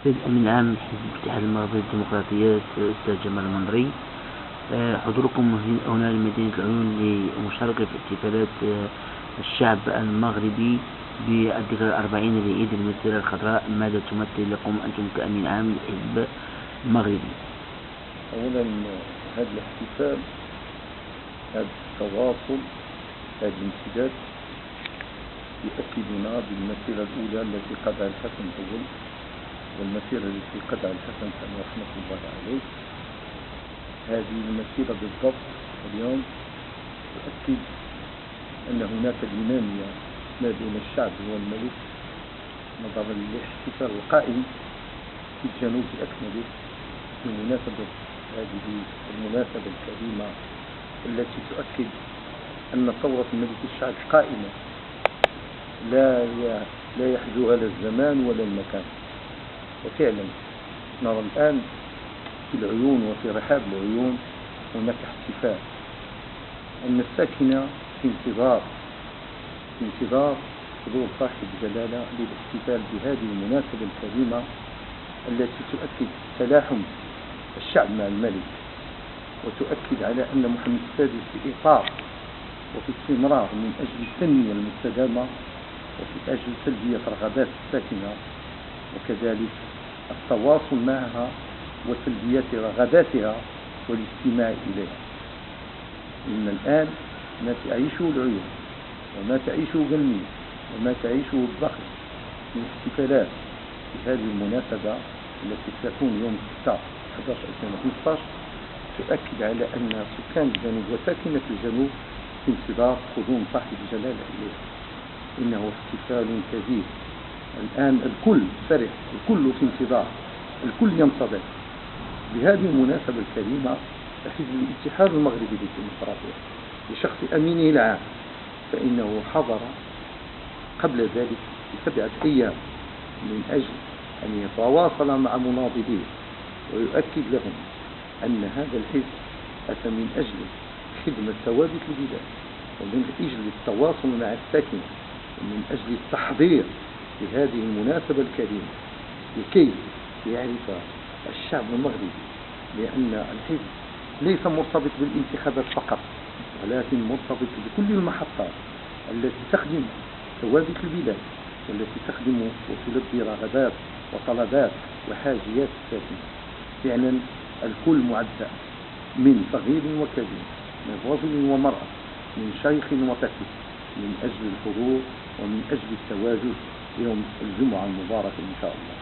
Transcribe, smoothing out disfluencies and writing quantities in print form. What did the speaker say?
بدءا من عام حزب الاتحاد المغربي للديمقراطيات الأستاذ جمال المنظري. حضوركم هنا لمدينة العيون لمشاركة في احتفالات الشعب المغربي بالذكرى 40 لعيد المسيرة الخضراء. ماذا تمثل لكم أنتم كأمين عام للحزب المغربي؟ أولا هذا الاحتفال، هذا التواصل، هذا الامتداد يؤكدنا بالمسيرة الأولى التي قضاها الحسن الأول والمسيرة التي قضاها الحسن الثاني رحمة الله عليه. هذه المسيرة بالضبط اليوم تؤكد أن هناك دينامية ما بين الشعب والملك نظرا للاحتفال القائم في الجنوب بأكمله بمناسبة هذه المناسبة الكريمة التي تؤكد أن ثورة الملك الشعب قائمة لا يحجوها لا الزمان ولا المكان. وفعلا نرى الآن في العيون وفي رحاب العيون هناك احتفال، أن الساكنة في انتظار حضور صاحب الجلالة للاحتفال بهذه المناسبة الكريمة التي تؤكد تلاحم الشعب مع الملك، وتؤكد على أن محمد السادس في إطار وفي استمرار من أجل التنمية المستدامة وفي أجل تلبية رغبات الساكنة، وكذلك التواصل معها وتلبية رغباتها والاستماع إليها. إن الآن ما تعيشه العيون وما تعيشه قلمية وما تعيشه الضخم من احتفالات في هذه المناسبة التي ستكون يوم 6/11/2015 تؤكد على أن سكان الجنوب وساكنة الجنوب في انتظار قدوم صاحب الجلالة إليه. إنه احتفال كبير، الآن الكل فرح، الكل في انتظار، الكل ينتظر بهذه المناسبة الكريمة. حزب الاتحاد المغربي للديمقراطية بشخص أمينه العام فإنه حضر قبل ذلك ب7 أيام من أجل أن يتواصل مع مناضليه ويؤكد لهم أن هذا الحزب أتى من أجل خدمة ثوابت البلاد ومن أجل التواصل مع الساكنة ومن أجل التحضير لهذه المناسبة الكريمة لكي يعرف الشعب المغربي لأن الحزب ليس مرتبط بالانتخابات فقط، ولكن مرتبط بكل المحطات التي تخدم ثوابت البلاد والتي تخدم وتلبي رغبات وطلبات وحاجيات الساكنة. فعلا الكل معدى من صغير وكبير، من رجل ومرأة، من شيخ وطفل، من أجل الحضور ومن أجل التواجد يوم الجمعة المبارك إن شاء الله.